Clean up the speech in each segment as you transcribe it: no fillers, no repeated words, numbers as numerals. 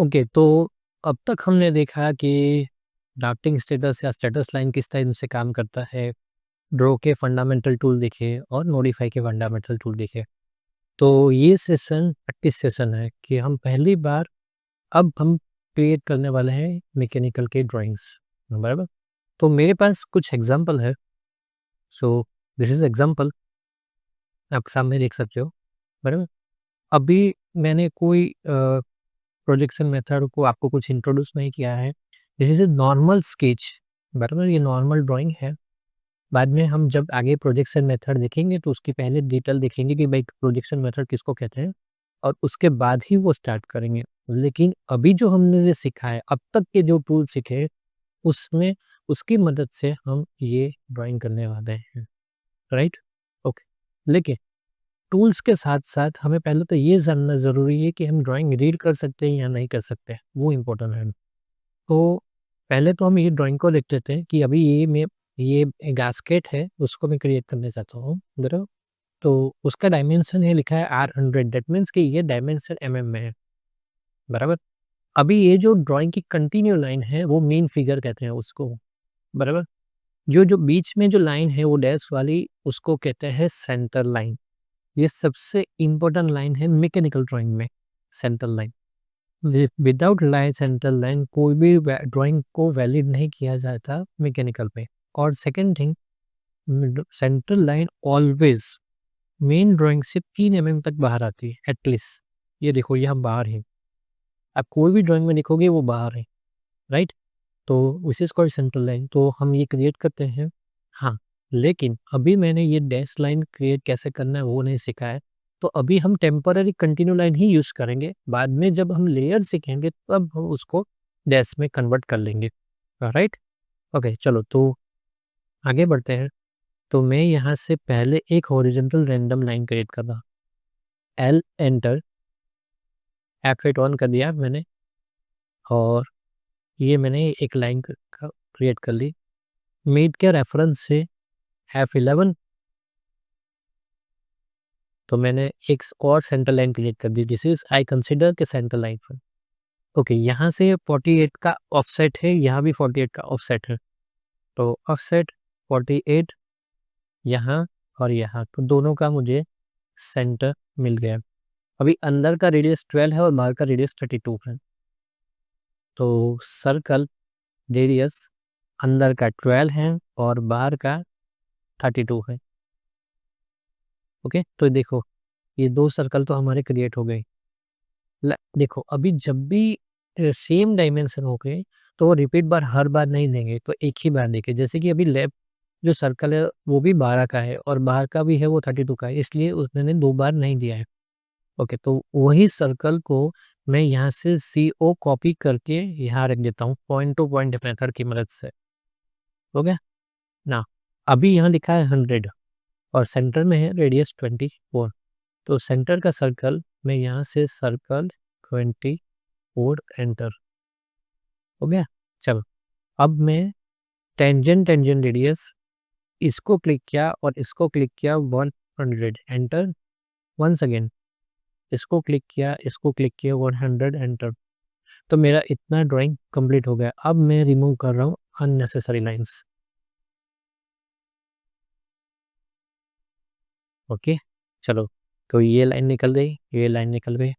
Okay, तो अब तक हमने देखा कि ड्राफ्टिंग स्टेटस या स्टेटस लाइन किस टाइप से काम करता है, ड्रॉ के फंडामेंटल टूल देखे और नोटिफाई के फंडामेंटल टूल देखे। तो ये सेशन प्रैक्टिस सेशन है कि हम पहली बार अब हम क्रिएट करने वाले हैं मैकेनिकल के ड्राइंग्स, बराबर? तो मेरे पास कुछ एग्जांपल है। सो दिस इज़ एग्जांपल, आप सामने देख सकते हो, बराबर? अभी मैंने कोई प्रोजेक्शन मेथड को आपको कुछ इंट्रोड्यूस नहीं किया है। This is a normal sketch, बराबर? ये नॉर्मल ड्राइंग है। बाद में हम जब आगे प्रोजेक्शन मेथड देखेंगे तो उसकी पहले डिटेल देखेंगे कि भाई प्रोजेक्शन मेथड किसको कहते हैं और उसके बाद ही वो स्टार्ट करेंगे। लेकिन अभी जो हमने ये सीखा है, अब तक के जो टूल सीखे, उसमें उसकी मदद से हम ये ड्राइंग करने वाले हैं, राइट? ओके। लेकिन टूल्स के साथ-साथ हमें पहले तो ये जानना ज़रूरी है कि हम ड्राइंग रीड कर सकते हैं या नहीं कर सकते, वो इम्पोर्टेंट है। तो पहले तो हम ये ड्राइंग को देख लेते हैं कि अभी ये गास्केट है, उसको मैं क्रिएट करने चाहता हूँ, बराबर? तो उसका डायमेंशन है, लिखा है R100, दैट मीन्स कि ये डायमेंशन एमएम में है, बराबर? अभी ये जो ड्राइंग की कंटिन्यू लाइन है, वो मेन फिगर कहते हैं उसको, बराबर? जो बीच में जो लाइन है, वो डैश वाली, उसको कहते हैं सेंटर लाइन। ये सबसे इम्पोर्टेंट लाइन है मैकेनिकल ड्राइंग में, centre line. Without line, centre line कोई भी ड्राइंग को वैलिड नहीं किया जाता मैकेनिकल पे। और second thing, centre line always main drawing से 3 mm तक बाहर आती है एटलीस्ट। ये देखो, ये हम बाहर हैं, आप कोई भी ड्राइंग में देखोगे वो बाहर है, राइट? तो which is called centre line, तो हम ये क्रिएट करते हैं। हाँ, लेकिन अभी मैंने ये डैश लाइन क्रिएट कैसे करना है वो नहीं सीखा है। तो अभी हम टेम्पररी कंटिन्यू लाइन ही यूज़ करेंगे, बाद में जब हम लेयर सीखेंगे तब हम उसको डैश में कन्वर्ट कर लेंगे, राइट? ओके, चलो तो आगे बढ़ते हैं। तो मैं यहाँ से पहले एक हॉरिजॉन्टल रैंडम लाइन क्रिएट कर रहा, एल एंटर, F8 ऑन कर दिया मैंने और ये मैंने एक लाइन क्रिएट कर ली। मिड के रेफरेंस से F11, तो मैंने एक और सेंटर लाइन क्रिएट कर दी। दिस इज आई कंसिडर के सेंटर लाइन पर। ओके, यहाँ से 48 का ऑफसेट है, यहाँ भी 48 का ऑफसेट है। तो ऑफसेट 48 यहाँ और यहाँ, तो दोनों का मुझे सेंटर मिल गया। अभी अंदर का रेडियस 12 है और बाहर का रेडियस 32 है। तो सर्कल रेडियस अंदर का 12 है और बाहर का 32 है। ओके, तो देखो, ये दो सर्कल तो हमारे क्रिएट हो गए। देखो, अभी जब भी सेम डायमेंशन हो गए तो वो रिपीट बार हर बार नहीं देंगे, तो एक ही बार देंगे। जैसे कि अभी लेफ्ट जो सर्कल है वो भी 12 का है और बाहर का भी है वो 32 का है, इसलिए उसने 2 बार नहीं दिया है। ओके, तो वही सर्कल को मैं यहाँ से CO कॉपी करके यहाँ रख देता हूँ पॉइंट टू पॉइंट मेथड की मदद से। हो गया ना? अभी यहाँ लिखा है 100 और सेंटर में है रेडियस 24। तो सेंटर का सर्कल मैं यहाँ से सर्कल 24 एंटर। हो गया? चलो, अब मैं टेंजेंट टेंजेंट रेडियस इसको क्लिक किया और इसको क्लिक किया 100 एंटर। वंस अगेन इसको क्लिक किया 100 एंटर। तो मेरा इतना ड्राइंग कंप्लीट हो गया। अब मैं रिमूव कर रहा हूँ अननेसेसरी लाइंस। ओके, चलो, तो ये लाइन निकल गई, ये लाइन निकल गई।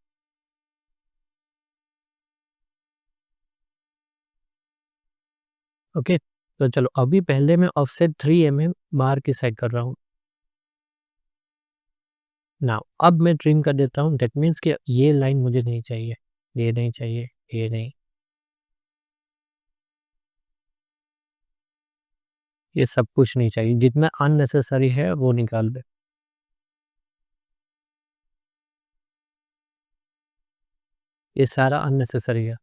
ओके, तो चलो, अभी पहले मैं ऑफसेट 3 mm बाहर की साइड कर रहा हूँ। नाउ अब मैं ट्रिम कर देता हूँ, दैट मीन्स कि ये लाइन मुझे नहीं चाहिए, ये नहीं चाहिए, ये नहीं, ये सब कुछ नहीं चाहिए, जितना अननेसेसरी है वो निकाल दे। ये सारा अननेसेसरी है,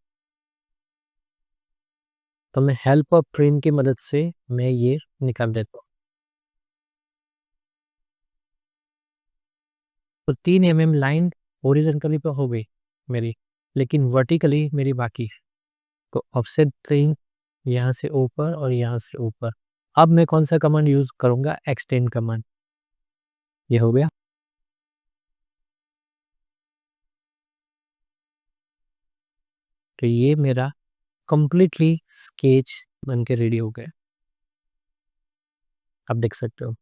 तो मैं हेल्प ऑफ ट्रिम की मदद से मैं ये निकाल देता हूँ। तो 3 mm लाइन हॉरिजॉन्टली पे हो गई मेरी, लेकिन वर्टिकली मेरी बाकी है। तो ऑफसेट 3 यहाँ से ऊपर और यहाँ से ऊपर। अब मैं कौन सा कमांड यूज़ करूँगा? Extend command. ये हो गया। तो ये मेरा कंप्लीटली स्केच बन के रेडी हो गया, आप देख सकते हो।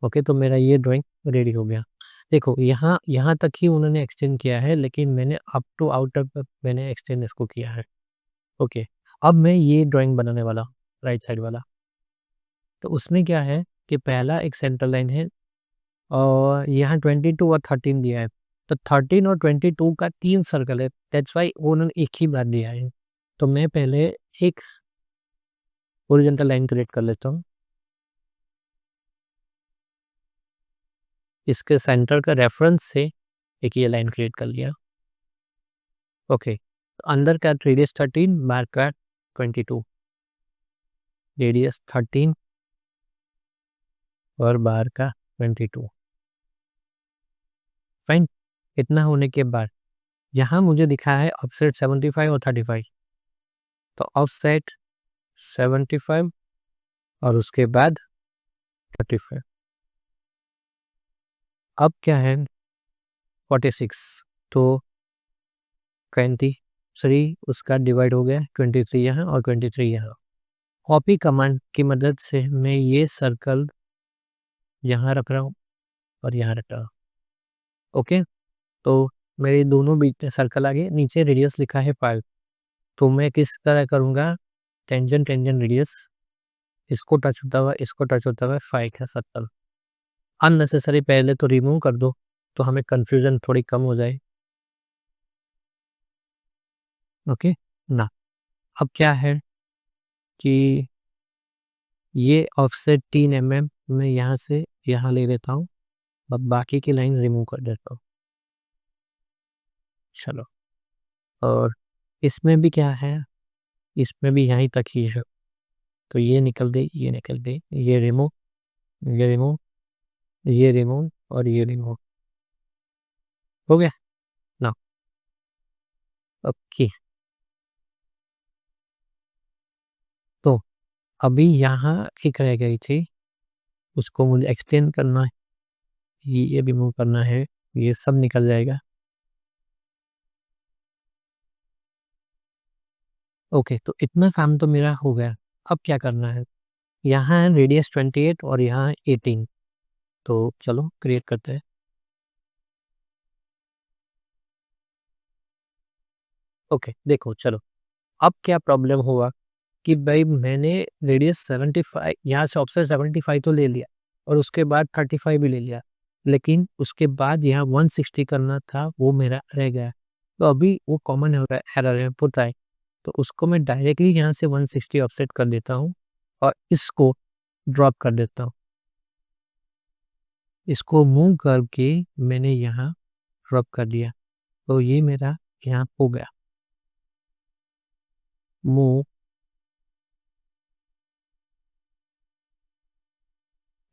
ओके, तो मेरा ये ड्राइंग रेडी हो गया। देखो यहाँ यहाँ तक ही उन्होंने एक्सटेंड किया है, लेकिन मैंने अप टू आउटर तक मैंने एक्सटेंड इसको किया है। ओके, अब मैं ये ड्राइंग बनाने वाला हूँ, राइट साइड वाला। तो उसमें क्या है कि पहला एक सेंटर लाइन है और यहाँ 22 और 13 दिया है। तो 13 और 22 का 3 सर्कल है, दैट्स व्हाई उन्होंने एक ही बार दिया है। तो मैं पहले एक हॉरिजॉन्टल लाइन क्रिएट कर लेता हूँ। इसके सेंटर का रेफरेंस से एक ये लाइन क्रिएट कर लिया। ओके, अंदर का रेडियस 13, बाहर का 22, रेडियस 13 और बाहर का 22। फाइन, इतना होने के बाद यहाँ मुझे दिखा है ऑफसेट 75 और 35। तो ऑफसेट 75 और उसके बाद 35। अब क्या है 46, तो 23 उसका डिवाइड हो गया, 23 यहाँ और 23 यहाँ। कॉपी कमांड की मदद से मैं ये सर्कल यहाँ रख रहा हूँ और यहाँ रख रहा हूँ। ओके, तो मेरे दोनों बीच में सर्कल आ गए, नीचे रेडियस लिखा है 5। तो मैं किस तरह करूँगा, टेंजेंट टेंजेंट रेडियस, इसको टच होता हुआ इसको टच होता हुआ 5 का सर्कल। अननेसेसरी पहले तो रिमूव कर दो, तो हमें कन्फ्यूजन थोड़ी कम हो जाए। ओके ना, अब क्या है कि ये ऑफसेट 3 mm मैं यहाँ से यहाँ ले लेता हूँ, अब बाकी की लाइन रिमूव कर देता हूँ। चलो, और इसमें भी क्या है, इसमें भी यहीं तक ही है। तो ये निकल दे, ये निकल दे, ये रिमूव, ये रिमूव, ये रिमूव और ये रिमूव हो गया ना। ओके, तो अभी यहाँ ठीक रह गई थी, उसको मुझे एक्सटेंड करना है, ये रिमूव करना है, ये सब निकल जाएगा। ओके, तो इतना काम तो मेरा हो गया। अब क्या करना है, यहाँ है रेडियस 28 और यहाँ है 18। तो चलो क्रिएट करते हैं। ओके, देखो चलो, अब क्या प्रॉब्लम हुआ कि भाई मैंने रेडियस 75 यहाँ से ऑफसेट 75 तो ले लिया और उसके बाद 35 भी ले लिया, लेकिन उसके बाद यहाँ 160 करना था, वो मेरा रह गया। तो अभी वो कॉमन एरर है, होता है। तो उसको मैं डायरेक्टली यहाँ से 160 ऑफसेट कर देता हूँ और इसको ड्रॉप कर देता हूँ। इसको मूव करके मैंने यहाँ ड्रॉप कर दिया, तो ये मेरा यहाँ हो गया मूव,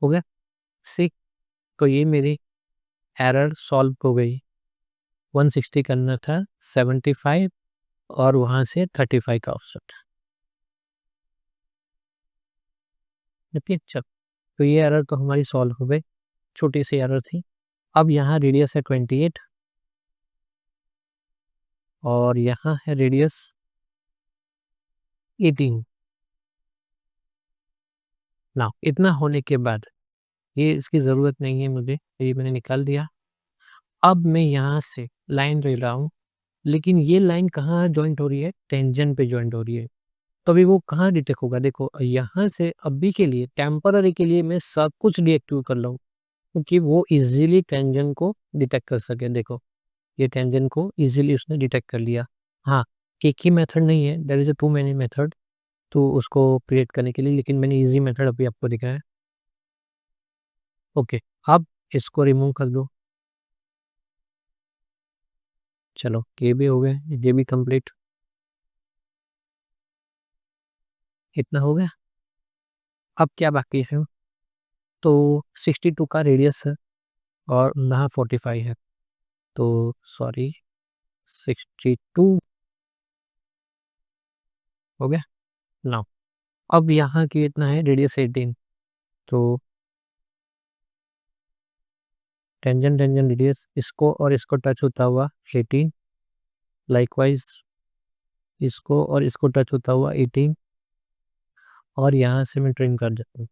हो गया सिक। तो ये मेरी एरर सॉल्व हो गई। 160 करना था, 75 और वहाँ से 35 का ऑफसेट। अच्छा, तो ये एरर तो हमारी सॉल्व हो गई, छोटी सी एरर थी। अब यहाँ रेडियस है 28 और यहाँ है रेडियस 18। ना इतना होने के बाद ये इसकी ज़रूरत नहीं है मुझे, ये मैंने निकाल दिया। अब मैं यहाँ से लाइन ले रहा हूँ, लेकिन ये लाइन कहाँ जॉइंट हो रही है, टेंजेंट पे जॉइंट हो रही है। तो अभी वो कहाँ डिटेक्ट होगा, देखो यहाँ से अभी के लिए टेम्पररी के लिए मैं सब कुछ डीएक्टिव कर लूँ, क्योंकि वो इजीली टेंजेंट को डिटेक्ट कर सके। देखो ये टेंजेंट को इजीली उसने डिटेक्ट कर लिया। हाँ, एक ही मेथड नहीं है, there is a too many method तो उसको क्रिएट करने के लिए, लेकिन मैंने ईजी मेथड अभी आपको दिखाया है। ओके, अब इसको रिमूव कर दो। चलो ये भी हो गया, ये भी कंप्लीट, इतना हो गया। अब क्या बाकी है, तो 62 का रेडियस है और यहाँ 45 है, तो सॉरी 62 हो गया ना। अब यहाँ की इतना है रेडियस 18, तो टेंजेंट टेंजेंट रेडियस इसको और इसको टच होता हुआ 18, लाइकवाइज इसको और इसको टच होता हुआ 18 और यहाँ से मैं ट्रिम कर देता हूँ।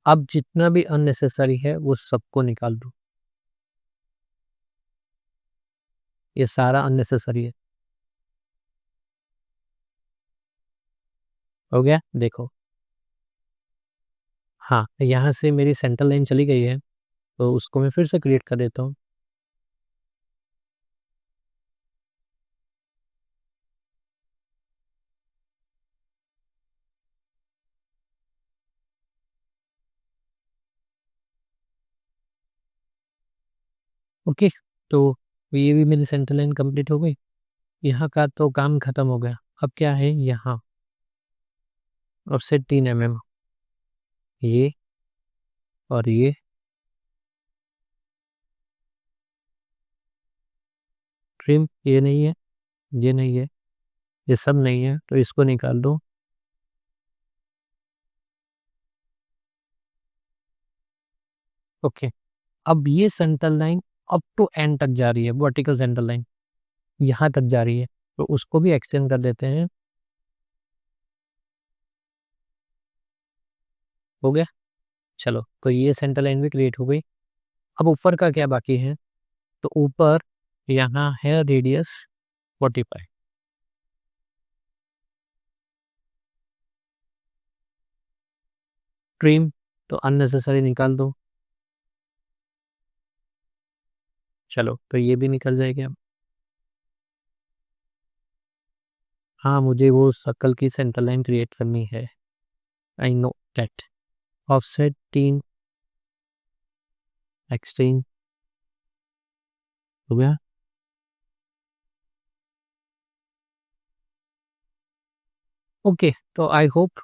अब जितना भी अननेसेसरी है वो सबको निकाल दो। ये सारा अननेसेसरी है। हो गया? देखो। हाँ, यहाँ से मेरी सेंटर लाइन चली गई है, तो उसको मैं फिर से क्रिएट कर देता हूँ। ओके, तो ये भी मेरी सेंटर लाइन कंप्लीट हो गई। यहाँ का तो काम खत्म हो गया। अब क्या है यहाँ? ऑफसेट 3 mm, ये और ये। ट्रिम ये नहीं है, ये नहीं है, ये सब नहीं है, तो इसको निकाल दो। ओके, अब ये centre line up to end तक जा रही है, वर्टिकल सेंटर लाइन यहाँ तक जा रही है, तो उसको भी एक्सटेंड कर देते हैं। हो गया? चलो, तो ये सेंटर लाइन भी क्रिएट हो गई। अब ऊपर का क्या बाकी है? तो ऊपर यहाँ है रेडियस 45। ट्रिम तो अननेसेसरी निकाल दो। चलो, तो ये भी निकल जाएगा। हाँ, मुझे वो सर्कल की सेंटर लाइन क्रिएट करनी है। I know that. Offset 3 extend हो गया। ओके, तो आई होप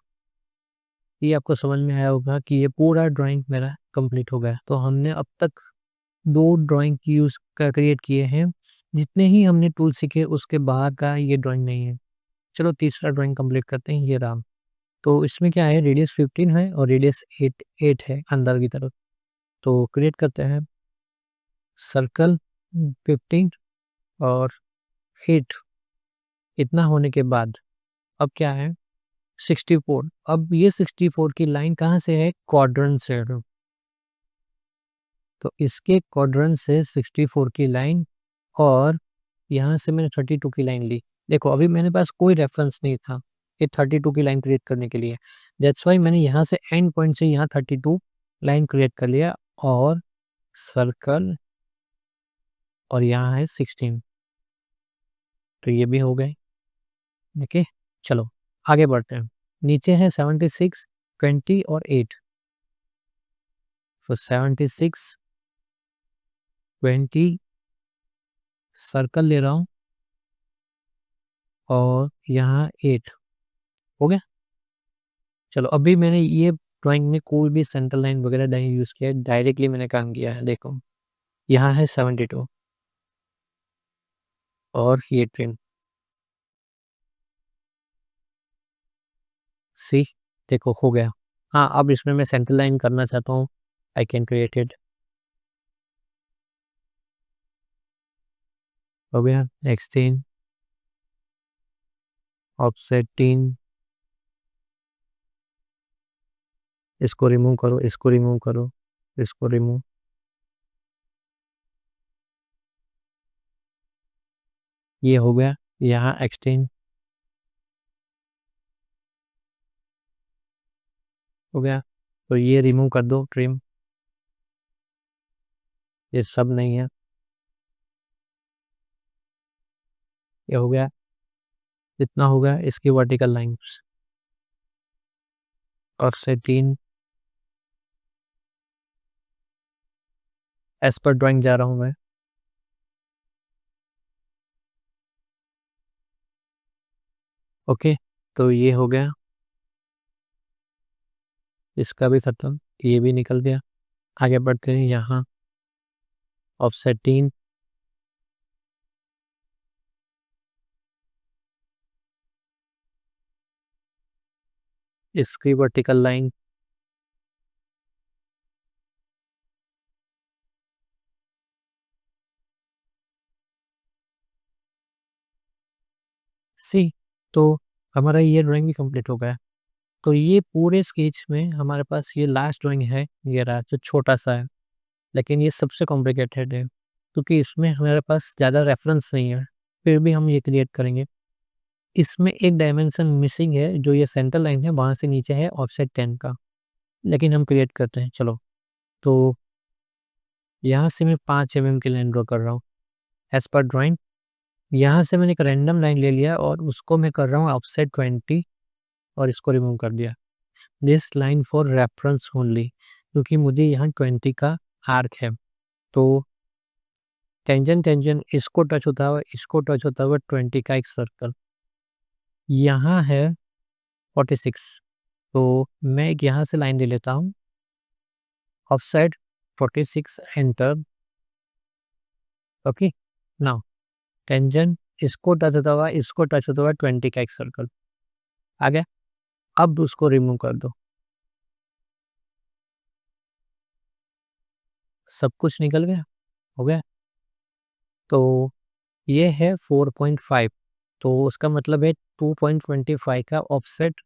ये आपको समझ में आया होगा कि ये पूरा ड्राइंग मेरा कंप्लीट हो गया। तो हमने अब तक 2 ड्राइंग की यूज़ का क्रिएट किए हैं। जितने ही हमने टूल सीखे उसके बाहर का ये ड्राइंग नहीं है। चलो तीसरा ड्राइंग कंप्लीट करते हैं, ये रहा। तो इसमें क्या है, रेडियस 15 है और रेडियस 8 है अंदर की तरफ। तो क्रिएट करते हैं सर्कल 15 और 8। इतना होने के बाद अब क्या है 64। अब ये 64 की लाइन कहाँ से है? क्वाड्रेंट से है। तो इसके क्वाड्रेंट से 64 की लाइन और यहाँ से मैंने 32 की लाइन ली। देखो अभी मेरे पास कोई रेफरेंस नहीं था ये 32 की लाइन क्रिएट करने के लिए। दैट्स व्हाई मैंने यहाँ से एंड पॉइंट से यहाँ 32 लाइन क्रिएट कर लिया और सर्कल और यहाँ है 16। तो ये भी हो गए। ओके, चलो आगे बढ़ते हैं। नीचे है 76, 20 और 8। तो 76, 20 सर्कल ले रहा हूँ और यहाँ 8। हो गया? चलो अभी मैंने ये ड्राइंग में कोई भी सेंटर लाइन वगैरह नहीं यूज़ किया है, डायरेक्टली मैंने काम किया है। देखो यहाँ है 72 और ये ट्रिम। सी, देखो हो गया। हाँ, अब इसमें मैं सेंटर लाइन करना चाहता हूँ, आई कैन क्रिएट इट। हो गया। एक्सटेंड, ऑफसेट 3, इसको रिमूव करो, इसको रिमूव करो, इसको रिमूव। ये हो गया। यहाँ एक्सटेंड हो गया। तो ये रिमूव कर दो, ट्रिम। ये सब नहीं है। ये हो गया। इतना हो गया इसकी वर्टिकल लाइन्स। ऑफसेट 3, एज पर ड्राइंग जा रहा हूँ मैं। ओके, तो ये हो गया। इसका भी खत्म, ये भी निकल गया। आगे बढ़ते हैं। यहाँ ऑफसेट 3, इसकी वर्टिकल लाइन। सी तो हमारा ये ड्राइंग भी कंप्लीट हो गया। तो ये पूरे स्केच में हमारे पास ये लास्ट ड्राइंग है, ये रहा जो छोटा-सा है, लेकिन ये सबसे कॉम्प्लिकेटेड है, क्योंकि इसमें हमारे पास ज़्यादा रेफ़रेंस नहीं है, फिर भी हम ये क्रिएट करेंगे। इसमें एक डायमेंशन मिसिंग है, जो ये सेंटर लाइन है, वहाँ से नीचे है ऑफसेट 10 का, लेकिन हम क्रिएट करते हैं, चलो। तो यहाँ से मैं 5 एमएम की लाइन ड्रॉ कर रहा हूँ, एज़ पर ड्राइंग। यहाँ से मैंने एक रैंडम लाइन ले लिया और उसको मैं कर रहा हूँ ऑफसेट 20 और इसको रिमूव कर दिया। This line for reference only, क्योंकि मुझे यहाँ 20 का आर्क है। तो टेंजेंट टेंजेंट इसको टच होता हुआ, इसको टच होता हुआ 20 का एक सर्कल। यहाँ है 46, तो मैं एक यहाँ से लाइन ले लेता हूँ, offset 46 enter. Okay, now tangent इसको टच होता हुआ, इसको टच होता हुआ 20 का एक सर्कल आ गया। अब उसको रिमूव कर दो, सब कुछ निकल गया, हो गया। तो ये है 4.5, तो उसका मतलब है 2.25 का ऑफसेट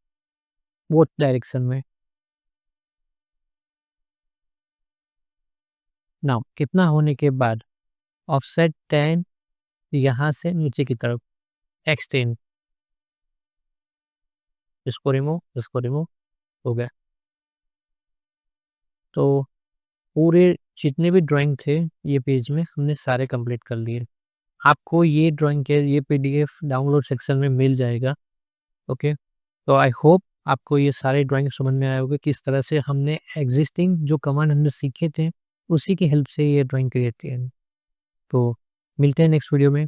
वो डायरेक्शन में। नाउ कितना होने के बाद ऑफसेट 10 यहाँ से नीचे की तरफ एक्सटेंड, इसको रिमूव, हो गया। तो पूरे जितने भी ड्राइंग थे ये पेज में हमने सारे कंप्लीट कर लिए। आपको ये ड्राइंग के ये पीडीएफ डाउनलोड सेक्शन में मिल जाएगा। ओके, तो आई होप आपको ये सारे ड्राइंग समझ में आए होंगे, किस तरह से हमने एग्जिस्टिंग जो कमांड हमने सीखे थे उसी की हेल्प से ये ड्राइंग क्रिएट किया है। तो मिलते हैं नेक्स्ट वीडियो में,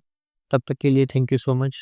तब तक के लिए थैंक यू सो मच।